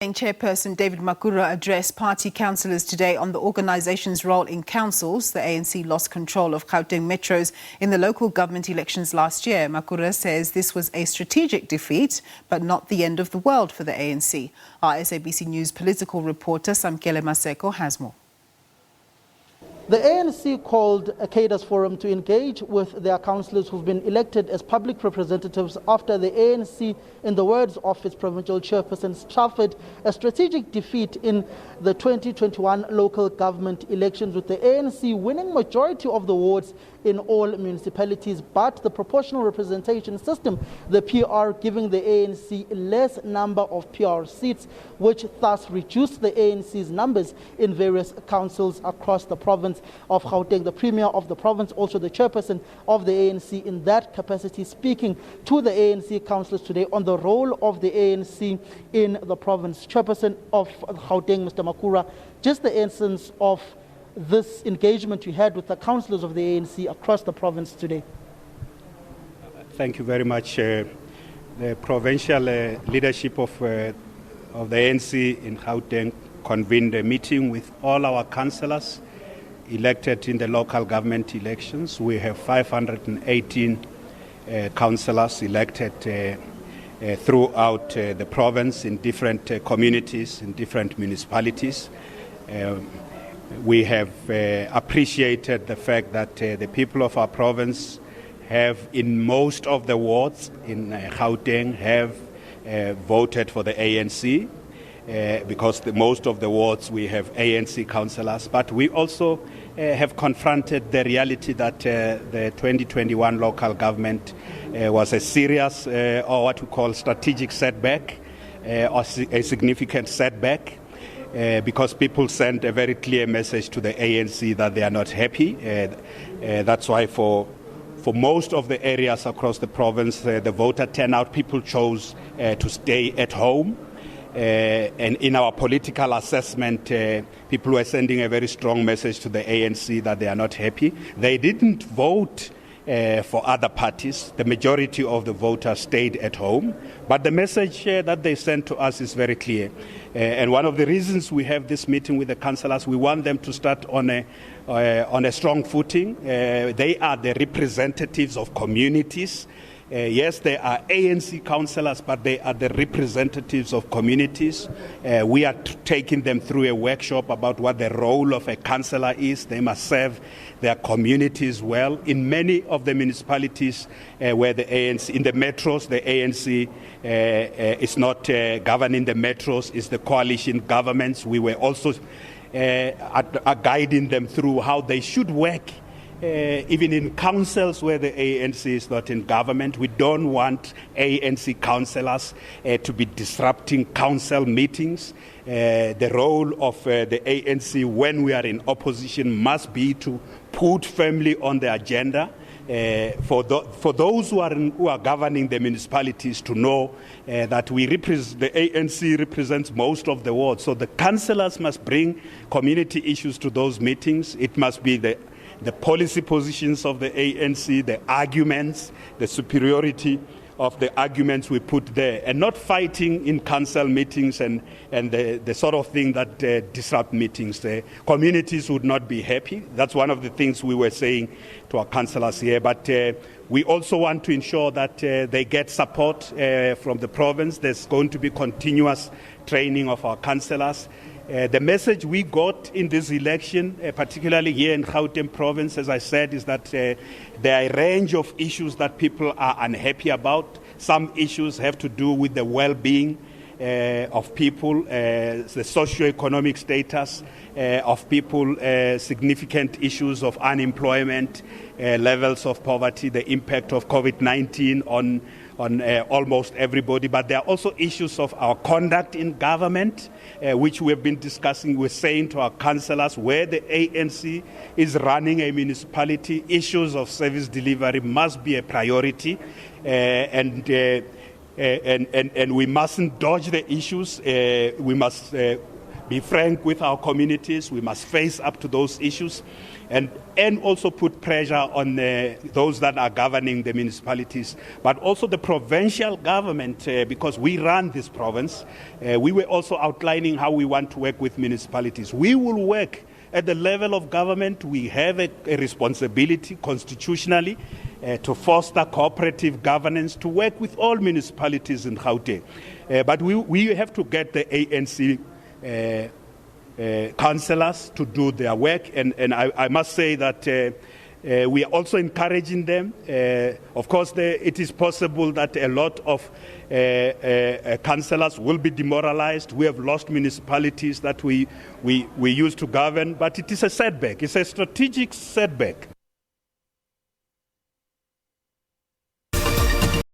Chairperson David Makhura addressed party councillors today on the organisation's role in councils. The ANC lost control of Gauteng metros in the local government elections last year. Makhura says this was a strategic defeat, but not the end of the world for the ANC. Our SABC News Political reporter Samkele Maseko has more. The ANC called a cadres forum to engage with their councillors who've been elected as public representatives after the ANC, in the words of its provincial chairperson, suffered a strategic defeat in the 2021 local government elections, with the ANC winning majority of the wards in all municipalities, but the proportional representation system, the PR, giving the ANC less number of PR seats, which thus reduced the ANC's numbers in various councils across the province of Gauteng. The Premier of the province, also the Chairperson of the ANC in that capacity, speaking to the ANC councillors today on the role of the ANC in the province. Chairperson of Gauteng, Mr. Makhura, just the essence of this engagement you had with the councillors of the ANC across the province today. Thank you very much. The provincial leadership of the ANC in Gauteng convened a meeting with all our councillors elected in the local government elections. We have 518 councillors elected throughout the province in different communities, in different municipalities. We have appreciated the fact that the people of our province have, in most of the wards in Gauteng, have voted for the ANC because most of the wards we have ANC councillors. But we also have confronted the reality that the 2021 local government was a serious or what we call strategic setback, or a significant setback. Because people sent a very clear message to the ANC that they are not happy. That's why for most of the areas across the province, the voter turnout, people chose to stay at home. And in our political assessment, people were sending a very strong message to the ANC that they are not happy. They didn't vote for other parties. The majority of the voters stayed at home. But the message that they sent to us is very clear. And one of the reasons we have this meeting with the councillors, we want them to start on a strong footing. They are the representatives of communities. Yes, they are ANC councillors, but they are the representatives of communities. We are taking them through a workshop about what the role of a councillor is. They must serve their communities well. In many of the municipalities where the ANC, in the metros, the ANC is not governing the metros, it's the coalition governments. We were also guiding them through how they should work. Even in councils where the ANC is not in government, we don't want ANC councillors to be disrupting council meetings. The role of the ANC when we are in opposition must be to put firmly on the agenda for those who are governing the municipalities to know that the ANC represents most of the wards. So the councillors must bring community issues to those meetings. It must be the policy positions of the ANC, the arguments, the superiority of the arguments we put there, and not fighting in council meetings and the sort of thing that disrupt meetings. The communities would not be happy. That's one of the things we were saying to our councillors here. But we also want to ensure that they get support from the province. There's going to be continuous training of our councillors. The message we got in this election, particularly here in Gauteng province, as I said, is that there are a range of issues that people are unhappy about. Some issues have to do with the well-being of people, the socio-economic status of people, significant issues of unemployment, levels of poverty, the impact of COVID-19 on almost everybody. But there are also issues of our conduct in government, which we have been discussing. We're saying to our councillors, where the ANC is running a municipality, issues of service delivery must be a priority, and we mustn't dodge the issues. We must be frank with our communities. We must face up to those issues and also put pressure on those that are governing the municipalities, but also the provincial government, because we run this province. We were also outlining how we want to work with municipalities. We will work at the level of government. We have a responsibility constitutionally to foster cooperative governance, to work with all municipalities in Gauteng. But we have to get the ANC councillors to do their work, and I must say that we are also encouraging them. Of course, it is possible that a lot of councillors will be demoralized. We have lost municipalities that we used to govern, but it is a setback. It's a strategic setback